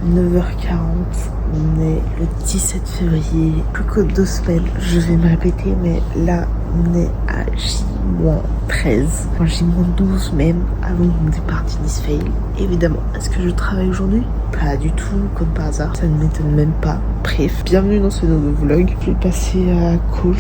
9h40, on est le 17 février, plus que 2 semaines, je vais me répéter, mais là on est à J-13, enfin J-12 même, avant mon départ d'Innisfail. Évidemment, est-ce que je travaille aujourd'hui? Pas du tout, comme par hasard, ça ne m'étonne même pas. Bref, bienvenue dans ce nouveau vlog. Je vais passer à Coles,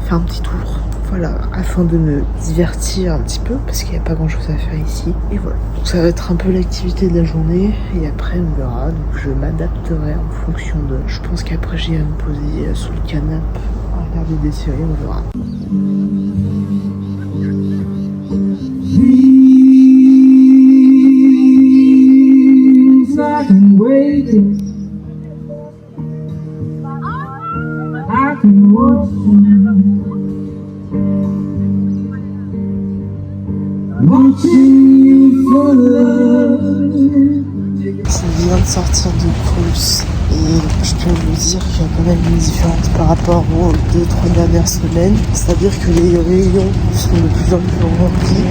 faire un petit tour. Voilà, afin de me divertir un petit peu, parce qu'il n'y a pas grand chose à faire ici. Et voilà, donc ça va être un peu l'activité de la journée, et après on verra. Donc je m'adapterai en fonction de... Je pense qu'après j'irai me poser sur le canapé, à regarder des séries, on verra. Je viens de sortir de Coles et je peux vous dire qu'il y a quand même une différence par rapport aux 2-3 dernières semaines. C'est-à-dire que les rayons sont de plus en plus remplis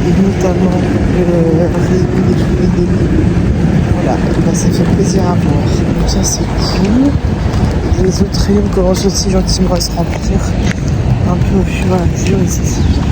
et notamment le rayon des trucs. Voilà, bah, ça fait plaisir à voir. Donc ça c'est cool. Et les autres rayons commencent aussi gentiment à se remplir un peu au fur et à mesure et c'est bien.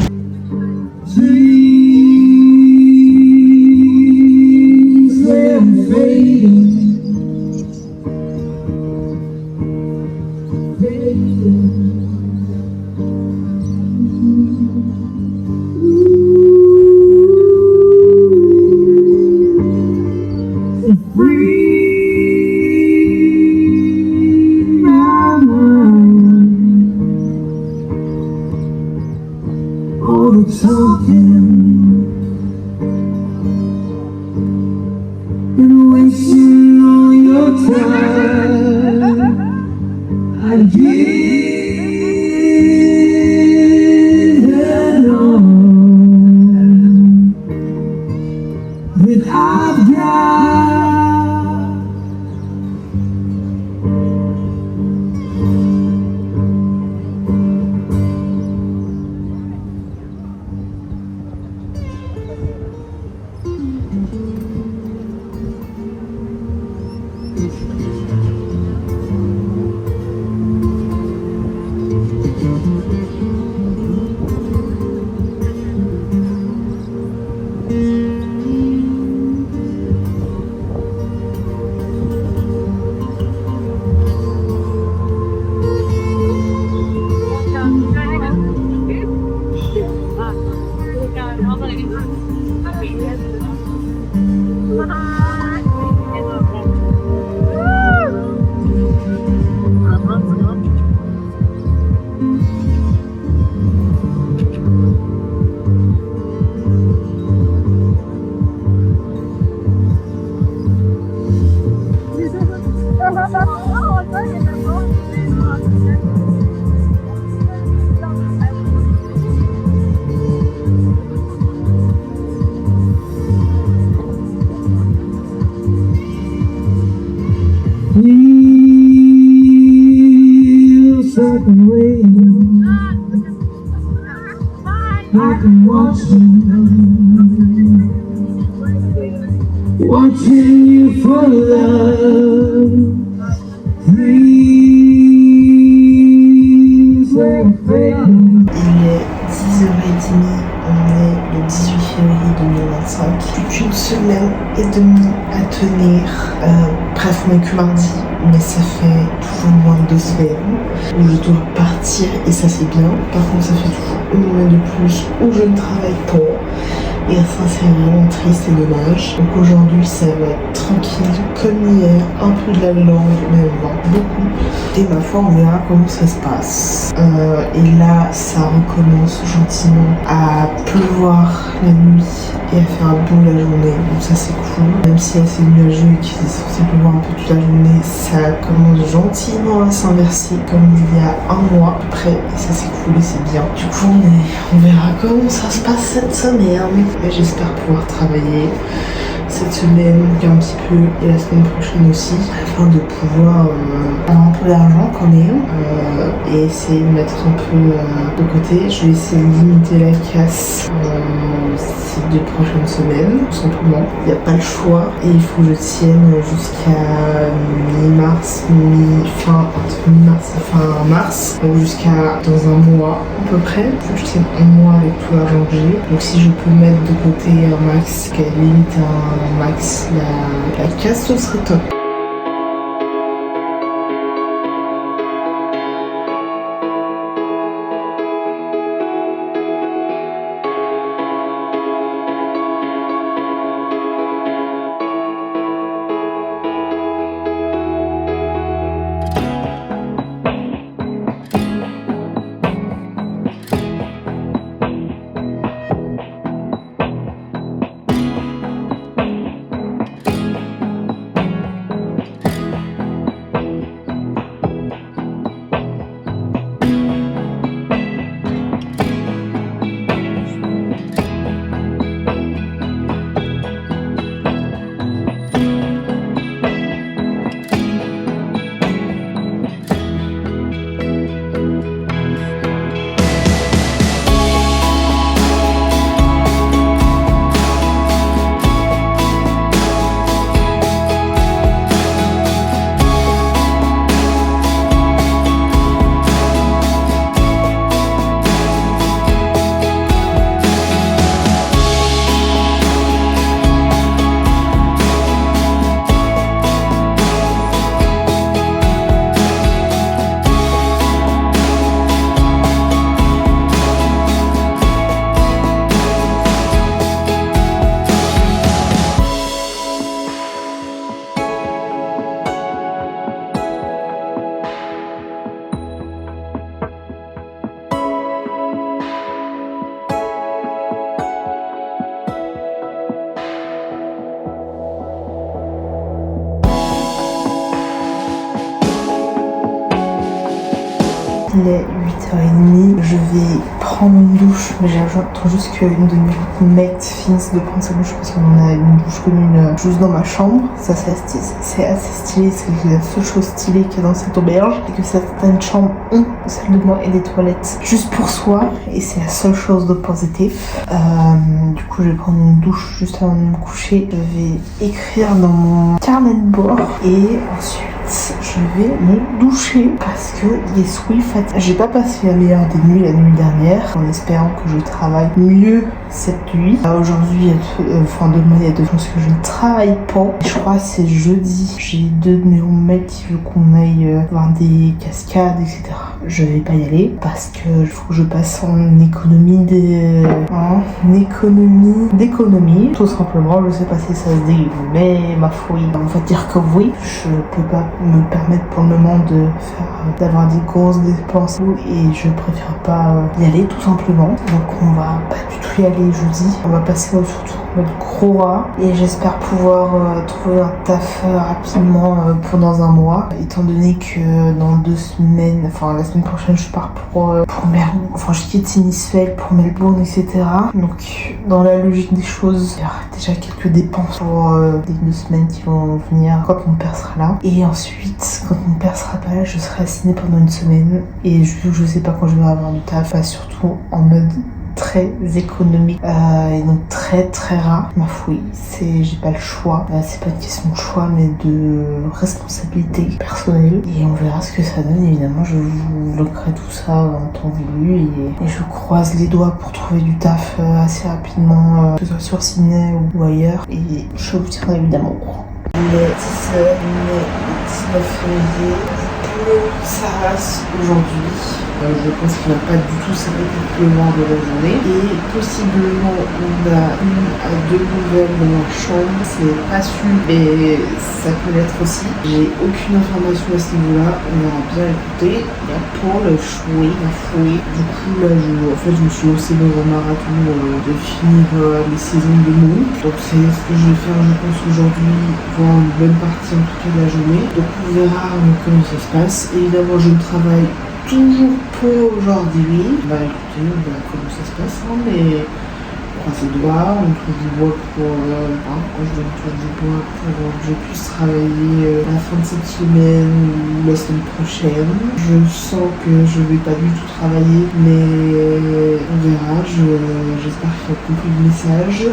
Watching you for love, please let fade. Il est 10h30, on est le 18 février 2025. Plus qu'une semaine et demie à tenir. Bref, on est que mardi, mais ça fait toujours moins de 2 semaines où je dois partir et ça c'est bien. Par contre, ça fait toujours une semaine de plus où je ne travaille pas. Et ça c'est vraiment triste et dommage. Donc aujourd'hui ça va être tranquille comme hier, un peu de la langue, mais beaucoup. Et ma foi on verra comment ça se passe. Et là ça recommence gentiment à pleuvoir la nuit et à faire beau la journée. Donc ça c'est cool. Même si c'est nuageux et qu'il est censé pleuvoir un peu toute la journée, ça commence gentiment à s'inverser comme il y a un mois à peu près. Et ça c'est cool et c'est bien. Du coup on verra comment ça se passe cette semaine. Mais j'espère pouvoir travailler. cette semaine, un petit peu, et la semaine prochaine aussi, afin de pouvoir avoir un peu d'argent quand même, et essayer de mettre un peu de côté. Je vais essayer de limiter la casse ces 2 prochaines semaines, tout simplement. Il n'y a pas le choix, et il faut que je tienne jusqu'à mi-mars, entre mi-mars et fin mars, donc jusqu'à dans un mois à peu près. Il faut que je tienne un mois avec tout l'argent que j'ai. Donc si je peux mettre de côté un max, qu'à limite un max, la casse, ce serait top. Il est 8h30, je vais prendre une douche, mais j'attends juste qu'une de mes mates finisse de prendre sa douche parce qu'on a une douche commune juste dans ma chambre. Ça c'est assez stylé, c'est la seule chose stylée qu'il y a dans cette auberge, c'est que certaines chambres ont une salle de bain et des toilettes juste pour soi, et c'est la seule chose de positif. Du coup je vais prendre une douche juste avant de me coucher, je vais écrire dans mon carnet de bord et ensuite je vais me doucher parce que il est sweet fatigué. J'ai pas passé la meilleure des nuits la nuit dernière en espérant que je travaille mieux cette nuit. Aujourd'hui, demain il y a de chances que je ne travaille pas. Je crois que c'est jeudi. J'ai 2 de mes roommates qui veulent qu'on aille voir des cascades, etc. Je vais pas y aller parce que il faut que je passe en économie d'économie. Tout simplement, je sais pas si ça se dit, mais ma foi, on va dire que oui. Je peux pas me permettre pour le moment d'avoir des grosses dépenses et je préfère pas y aller tout simplement. Donc on va pas du tout y aller jeudi. On va passer surtout en mode gros rat et j'espère pouvoir trouver un taf rapidement pendant un mois, étant donné que dans 2 semaines, enfin la semaine prochaine je pars pour Melbourne, enfin je quitte Innisfail pour Melbourne, etc. Donc dans la logique des choses, il y aura déjà quelques dépenses pour les 2 semaines qui vont venir quand mon père sera là. Et ensuite, quand mon père sera pas là, je serai assigné pendant une semaine et je sais pas quand je vais avoir du taf, surtout en mode très économique et donc très très rare. Ma foi, j'ai pas le choix. C'est pas une question de choix mais de responsabilité personnelle et on verra ce que ça donne. Évidemment, je vous vloggerai tout ça en temps voulu et je croise les doigts pour trouver du taf assez rapidement, que ce soit sur Sydney ou ailleurs, et je vous tiendrai évidemment au courant. Le 19 février, ça rase aujourd'hui. Je pense qu'il va pas du tout s'arrêter de pleuvoir de la journée. Et possiblement, on a 1 à 2 nouvelles dans la chambre. C'est pas sûr, mais ça peut l'être aussi. J'ai aucune information à ce niveau-là. On va bien écouter. Il y a Paul Chouet, ma fouée. Du coup, là, je me suis lancée dans un marathon de finir les saisons de Monk. Donc, c'est ce que je vais faire, je pense, aujourd'hui, voire une bonne partie en tout cas de la journée. Donc, on verra comment ça se passe. Évidemment, je travaille toujours peu aujourd'hui. Écoutez, on verra comment ça se passe, hein, mais croise les doigts, on touche du bois pour, quand je touche du bois pour que je puisse travailler la fin de cette semaine ou la semaine prochaine. Je sens que je vais pas du tout travailler, mais on verra. J'espère qu'il y a compris le message.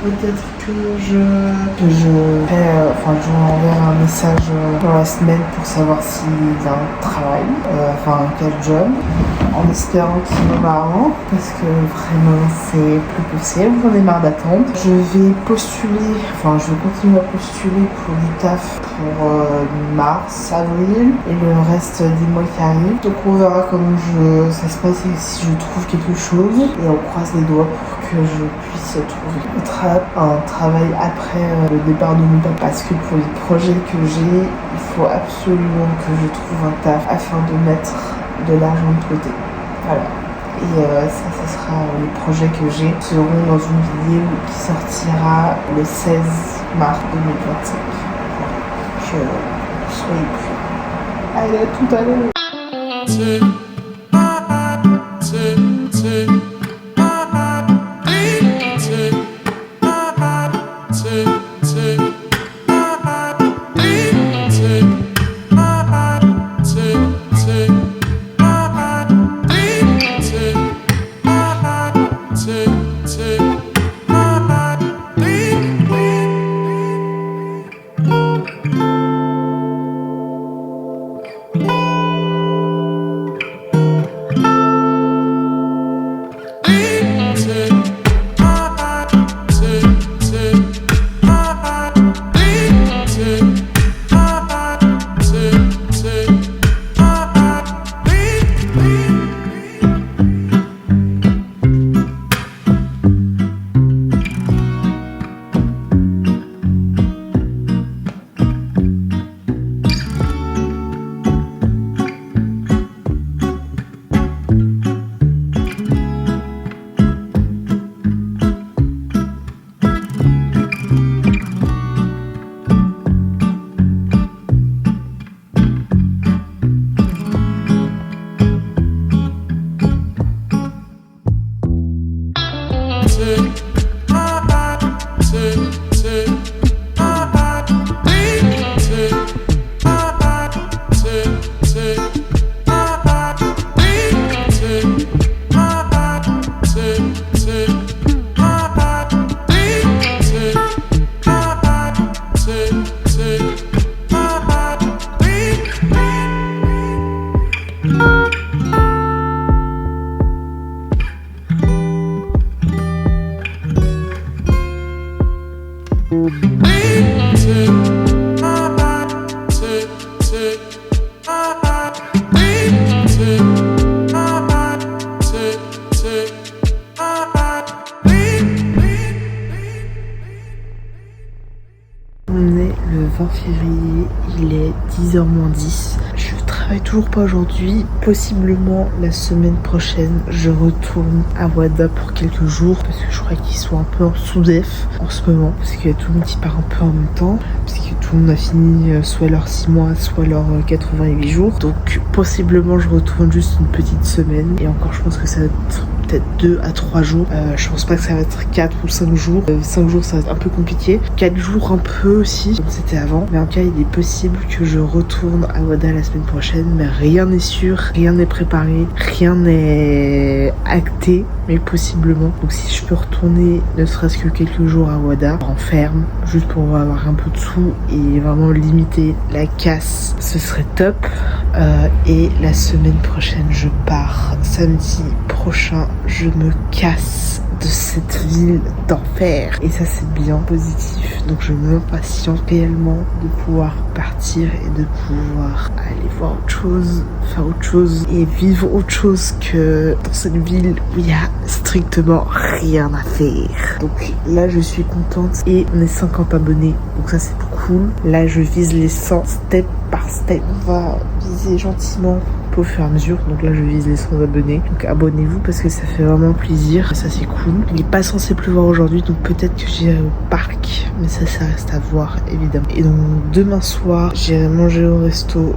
Peut-être que je vous enverrai un message dans la semaine pour savoir s'il a un travail, quel job, en espérant qu'il me marre, parce que vraiment c'est plus possible, j'en ai marre d'attendre. Je vais continuer à postuler pour du taf pour mars, avril et le reste des mois qui arrivent. Donc on verra comment ça se passe et si je trouve quelque chose, et on croise les doigts pour que je puisse trouver un travail après le départ de mon papa, parce que pour les projets que j'ai, il faut absolument que je trouve un taf afin de mettre de l'argent de côté. Voilà. Et ça sera les projets que j'ai seront dans une vidéo qui sortira le 16 mars 2025. Voilà. Que soyez prêts. Allez, à tout à l'heure. On est le 20 février, il est 10h-10. Je travaille toujours pas aujourd'hui. Possiblement la semaine prochaine, je retourne à Wada pour quelques jours parce que je crois qu'ils sont un peu en sous-def en ce moment. Parce qu'il y a tout le monde qui part un peu en même temps. Parce que tout le monde a fini soit leurs 6 mois, soit leurs 88 jours. Donc possiblement je retourne juste une petite semaine. Et encore je pense que ça va être peut-être 2 à 3 jours. Je pense pas que ça va être 4 ou 5 jours. 5 jours ça va être un peu compliqué. 4 jours un peu aussi, comme c'était avant. Mais en tout cas il est possible que je retourne à Wada la semaine prochaine. Mais rien n'est sûr, rien n'est préparé, rien n'est acté. Mais possiblement. Donc si je peux retourner ne serait-ce que quelques jours à Wada, en ferme, juste pour avoir un peu de sous et vraiment limiter la casse, ce serait top. Et la semaine prochaine je pars. Samedi prochain je me casse de cette ville d'enfer. Et ça c'est bien positif. Donc je m'impatiente réellement de pouvoir partir et de pouvoir aller voir autre chose, faire autre chose et vivre autre chose que dans cette ville où il y a strictement rien à faire. Donc là je suis contente et on est 50 abonnés. Donc ça c'est cool. Là je vise les 100 step par step. On va viser gentiment peu au fur et à mesure. Donc là je vise les 100 abonnés. Donc abonnez-vous parce que ça fait vraiment plaisir. Ça c'est cool. Il est pas censé pleuvoir aujourd'hui, donc peut-être que j'irai au parc. Mais ça reste à voir évidemment. Et donc demain soir, j'irai manger au resto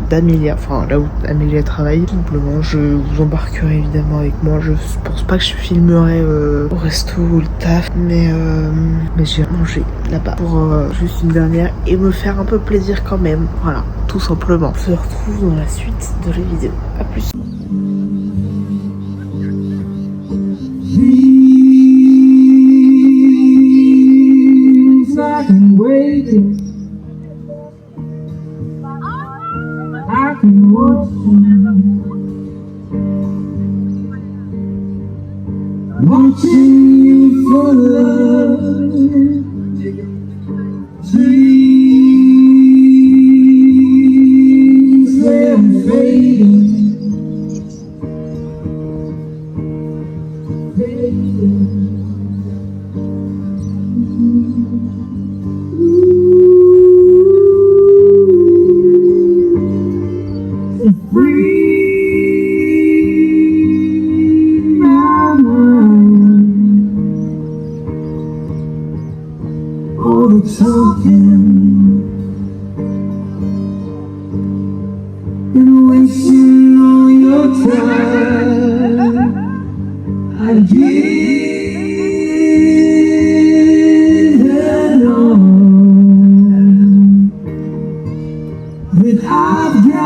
d'Amélia. Enfin là où Amélia travaille. Simplement, je vous embarquerai évidemment avec moi. Je pense pas que je filmerai au resto ou le taf. Mais j'irai manger là-bas pour juste une dernière et me faire un peu plaisir quand même. Voilà, tout simplement. On se retrouve dans la suite de la vidéo. A plus. Watching you for love, dreams they're fading, all the talking and wasting all your time. I give it all that I've got.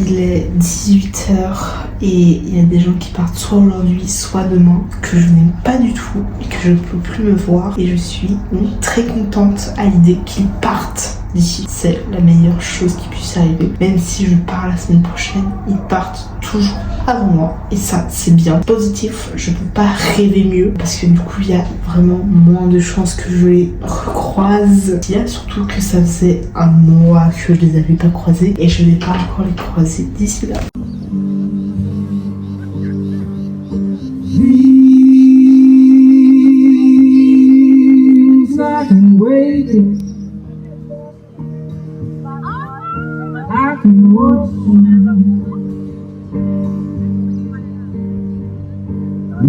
Il est 18h et il y a des gens qui partent soit aujourd'hui soit demain que je n'aime pas du tout et que je ne peux plus me voir, et je suis très contente à l'idée qu'ils partent d'ici. C'est la meilleure chose qui puisse arriver. Même si je pars la semaine prochaine, ils partent toujours avant moi et ça c'est bien. Positif, je peux pas rêver mieux parce que du coup il y a vraiment moins de chances que je les recroise. Il y a surtout que ça faisait un mois que je les avais pas croisés et je vais pas encore les croiser d'ici là.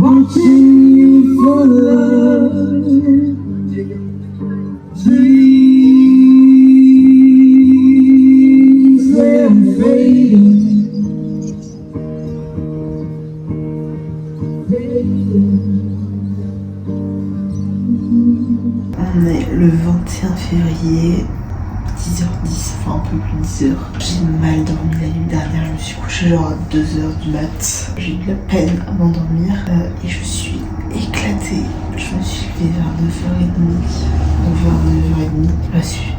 Watching you for love, dreams they're fading. On est le 21 février, 10h10, enfin un peu plus de 10h. J'ai mal dormi la nuit dernière, je me suis couchée genre à 2h du mat. J'ai eu de la peine à m'endormir et je suis éclatée. Je me suis levée vers 9h30.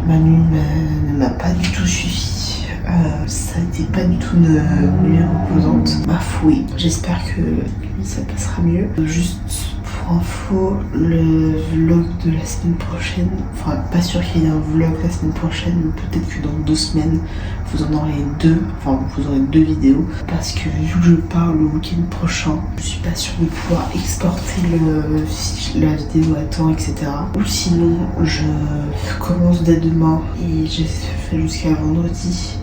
Ma nuit ne m'a pas du tout suffi. Ça n'était pas du tout une nuit reposante. Ma foi, j'espère que ça passera mieux. Juste pour pour info, le vlog de la semaine prochaine, enfin pas sûr qu'il y ait un vlog la semaine prochaine, mais peut-être que dans 2 semaines vous en aurez 2, enfin vous aurez 2 vidéos, parce que vu que je pars le week-end prochain, je suis pas sûre de pouvoir exporter la vidéo à temps, etc. Ou sinon je commence dès demain et j'ai fait jusqu'à vendredi.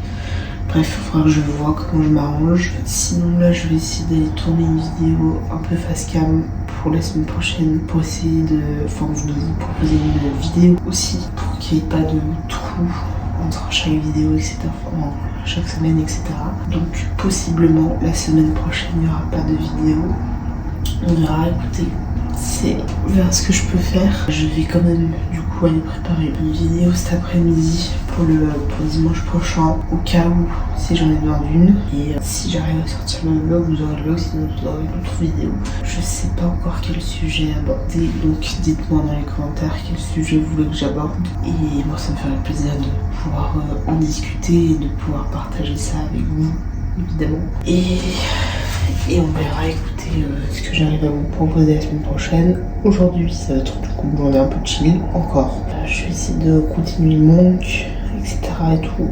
Bref, il faudra que je vois comment je m'arrange. Sinon là je vais essayer d'aller tourner une vidéo un peu face cam pour la semaine prochaine pour essayer de vous proposer une vidéo aussi pour qu'il n'y ait pas de trou entre chaque vidéo, etc. Enfin, chaque semaine, etc. Donc possiblement la semaine prochaine il n'y aura pas de vidéo. On verra, écoutez. On verra ce que je peux faire. Je vais quand même du coup aller préparer une vidéo cet après-midi pour dimanche prochain, au cas où si j'en ai besoin d'une. Et si j'arrive à sortir le vlog, vous aurez le vlog, sinon vous aurez une autre vidéo. Je sais pas encore quel sujet aborder, donc dites-moi dans les commentaires quel sujet vous voulez que j'aborde. Et moi ça me ferait plaisir de pouvoir en discuter et de pouvoir partager ça avec vous, évidemment. Et on verra, écoutez, ce que j'arrive à vous proposer la semaine prochaine. Aujourd'hui, ça va être du coup une journée un peu chill, encore. Je vais essayer de continuer Monk, etc. et tout.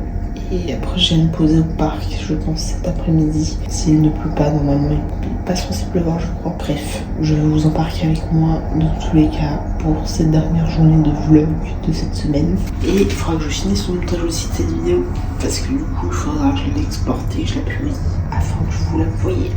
Et après, je viens me poser au parc, je pense, cet après-midi. S'il ne pleut pas, normalement, il n'est pas censé pleuvoir, je crois. Bref, je vous embarque avec moi, dans tous les cas, pour cette dernière journée de vlog de cette semaine. Et il faudra que je finisse le montage aussi de cette vidéo, parce que du coup, il faudra que je l'exporte et que je la publie, afin que vous la voyiez.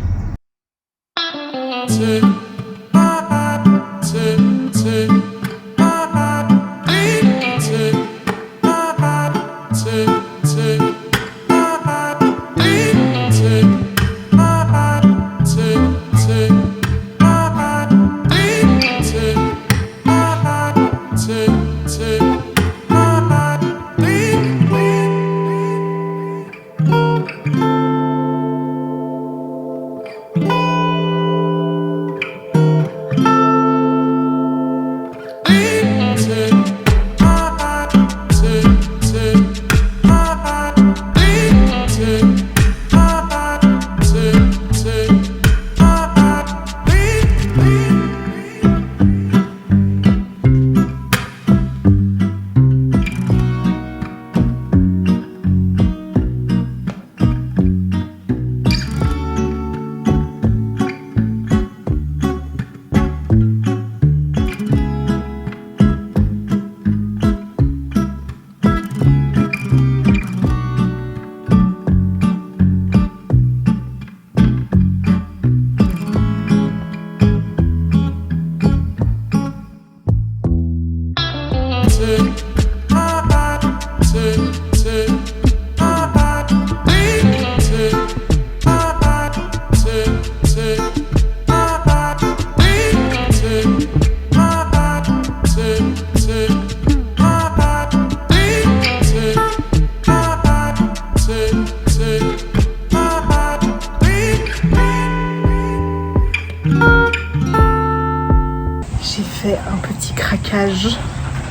J'ai fait un petit craquage,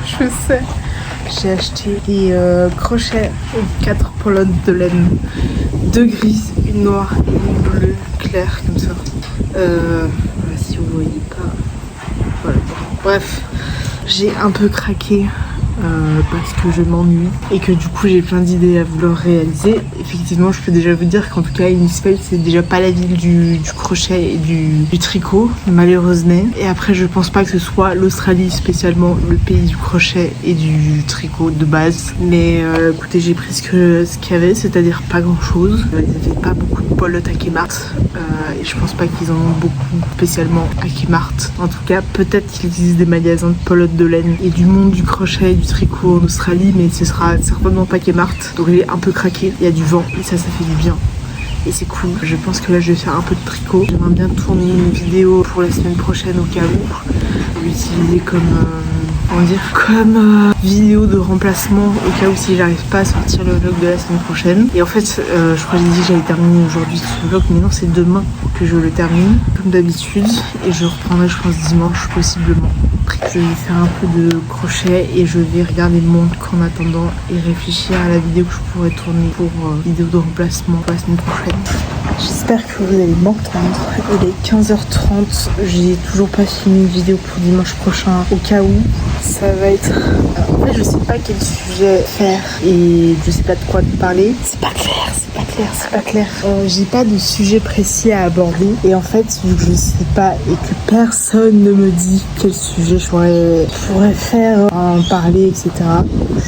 je sais. J'ai acheté des crochets aux 4 pelotes de laine, 2 grises, une noire et une bleue claire comme ça. Voilà, si vous voyez pas. Voilà. Bref, j'ai un peu craqué parce que je m'ennuie et que du coup j'ai plein d'idées à vouloir réaliser. Effectivement, je peux déjà vous dire qu'en tout cas Innisfail c'est déjà pas la ville du crochet et du tricot, malheureusement. Et après je pense pas que ce soit l'Australie spécialement le pays du crochet et du tricot de base. Mais écoutez, j'ai pris ce qu'il y avait, c'est-à-dire pas grand chose. Ils avaient pas beaucoup de pelotes à Kmart et je pense pas qu'ils en ont beaucoup spécialement à Kmart. En tout cas, peut-être qu'il existe des magasins de pelotes de laine et du monde du crochet et du tricot en Australie, mais ce sera certainement pas Kmart. Donc j'ai un peu craqué, il y a du vent et ça fait du bien et c'est cool. Je pense que là je vais faire un peu de tricot. J'aimerais bien tourner une vidéo pour la semaine prochaine au cas où, l'utiliser comme vidéo de remplacement au cas où si j'arrive pas à sortir le vlog de la semaine prochaine. Et en fait je crois que j'ai dit que j'allais terminer aujourd'hui ce vlog, mais non, c'est demain que je le termine comme d'habitude et je reprendrai je pense dimanche possiblement. Je vais faire un peu de crochet et je vais regarder le montre en attendant et réfléchir à la vidéo que je pourrais tourner pour vidéo de remplacement pour la semaine prochaine. J'espère que vous allez m'entendre. Il est 15h30, j'ai toujours pas filmé une vidéo pour dimanche prochain au cas où. Ça va être... En fait je sais pas quel sujet faire et je sais pas de quoi te parler. C'est pas clair. J'ai pas de sujet précis à aborder et en fait vu que je sais pas et que personne ne me dit quel sujet je pourrais faire, en parler, etc.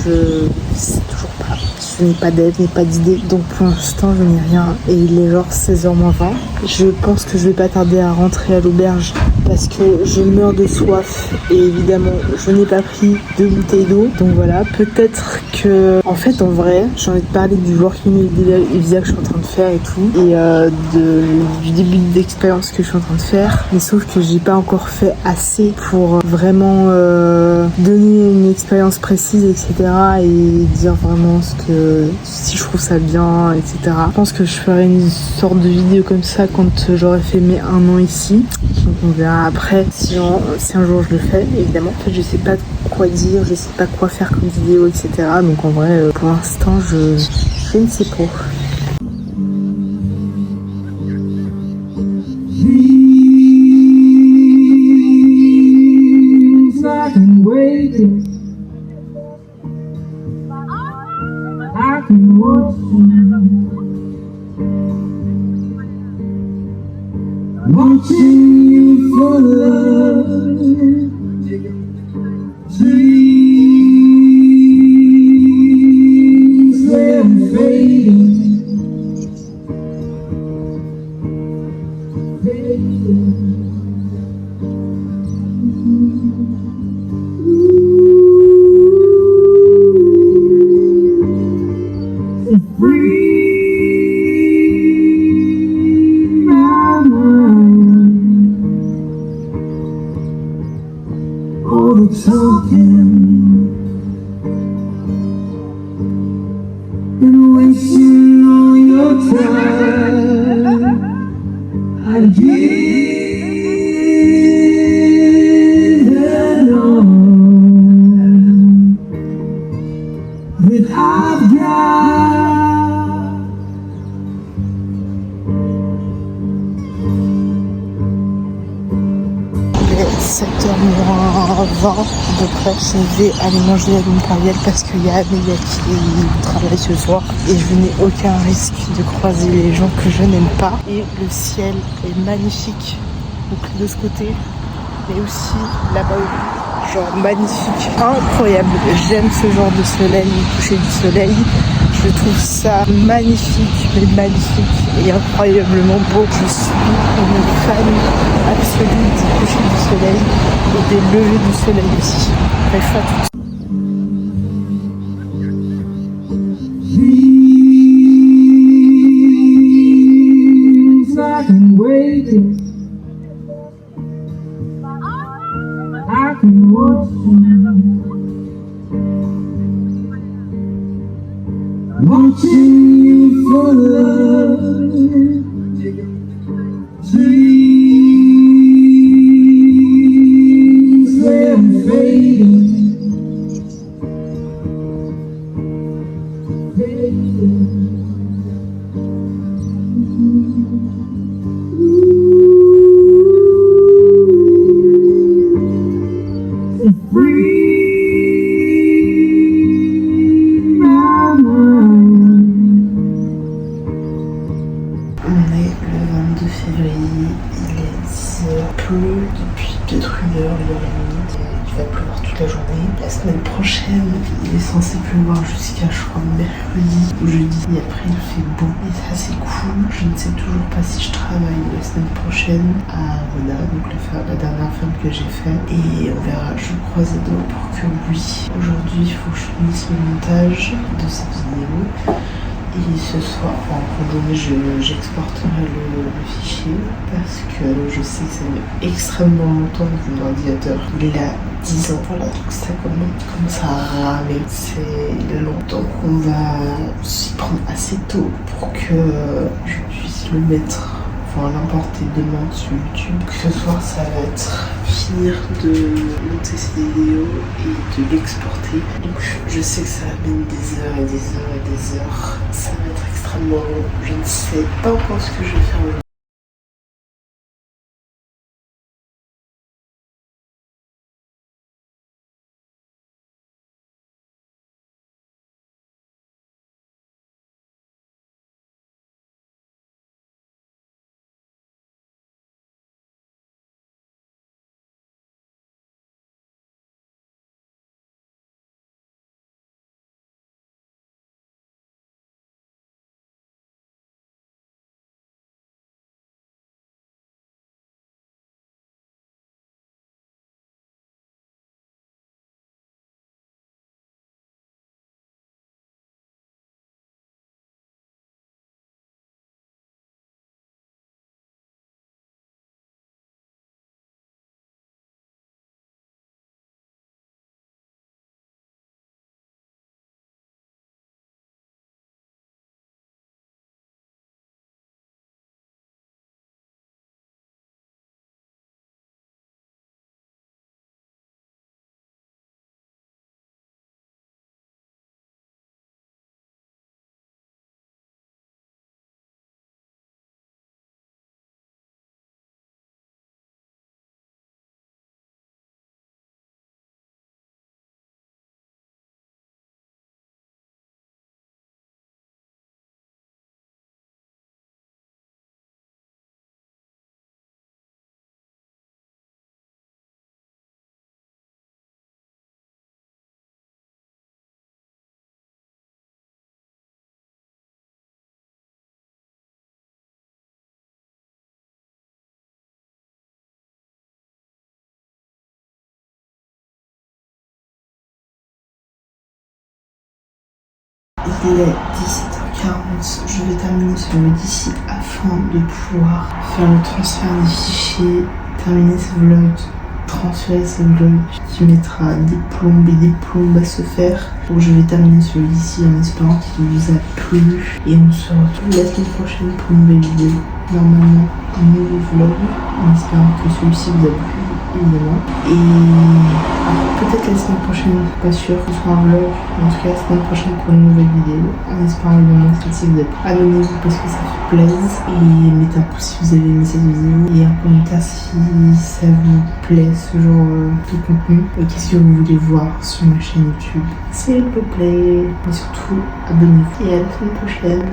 Je sais toujours pas. Je n'ai pas d'aide, je n'ai pas d'idée. Donc pour l'instant je n'ai rien et il est genre 16h moins 20. Je pense que je vais pas tarder à rentrer à l'auberge parce que je meurs de soif et évidemment je n'ai pas pris de bouteille d'eau. Donc voilà, peut-être que en fait en vrai j'ai envie de parler du working visa que je suis en train de faire et tout et du début d'expérience que je suis en train de faire, mais sauf que j'ai pas encore fait assez pour vraiment donner une expérience précise, etc. et dire vraiment si je trouve ça bien, etc. Je pense que je ferai une sorte de vidéo comme ça quand j'aurai fait mes 1 an ici. Donc on verra après si un jour je le fais, évidemment. En fait je sais pas quoi dire, je sais pas quoi faire comme vidéo, etc. Donc en vrai pour l'instant je ne sais pas. Watching you for love, dreams they're fading, all the talking and wasting all your time. I give it all that I've got. Il est 7h moins 20 à peu près. Je vais aller manger à l'Impérial parce qu'il y a Amélia qui travaille ce soir et je n'ai aucun risque de croiser les gens que je n'aime pas. Et le ciel est magnifique, donc de ce côté, mais aussi là-bas, genre magnifique, incroyable. J'aime ce genre de soleil, le coucher du soleil. Je trouve ça magnifique, mais magnifique et incroyablement beau. Je suis une fan absolue du coucher du soleil et des levées du soleil aussi. Bref, à tout. I can watch you, watching you for love, dreams they're fading. On est le 22 février, il est 10h, il pleut depuis peut-être 1 heure, 1h30, il va pleuvoir toute la journée. La semaine prochaine, il est censé pleuvoir jusqu'à je crois mercredi ou jeudi et après il fait beau et ça c'est cool. Je ne sais toujours pas si je travaille la semaine prochaine à Voda, donc la dernière ferme que j'ai fait et on verra, je croise les doigts pour que oui. Aujourd'hui il faut que je finisse le montage de cette vidéo. Et ce soir, en fin de journée, j'exporterai le fichier parce que je sais que ça met extrêmement longtemps avec mon ordinateur. Il a 10 ans, voilà, donc ça commence à ramer. C'est long, donc on va s'y prendre assez tôt pour que je puisse le mettre enfin l'importer demain sur YouTube. Ce soir, ça va être finir de monter ces vidéos et de l'exporter. Donc je sais que ça va mettre des heures et des heures et des heures. Ça va être extrêmement long. Je ne sais pas encore ce que je vais faire aujourd'hui. Il est 17h40, je vais terminer ce vlog d'ici afin de pouvoir faire le transfert des fichiers, terminer ce vlog, transférer ce vlog qui mettra des plombes et des plombes à se faire. Donc je vais terminer ce vlog ici en espérant qu'il vous a plu et on se retrouve la semaine prochaine pour une nouvelle vidéo. Normalement un nouveau vlog en espérant que celui-ci vous a plu évidemment. Et peut-être la semaine prochaine, pas sûr que ce soit un vlog, mais en tout cas la semaine prochaine pour une nouvelle vidéo. En espérant évidemment que celle-ci vous a plu. Abonnez-vous parce que ça fait plaisir et mettez un pouce si vous avez aimé cette vidéo et un commentaire si ça vous plaît ce genre de contenu et qu'est-ce que vous voulez voir sur ma chaîne YouTube, s'il vous plaît. Et surtout abonnez-vous et à la semaine prochaine.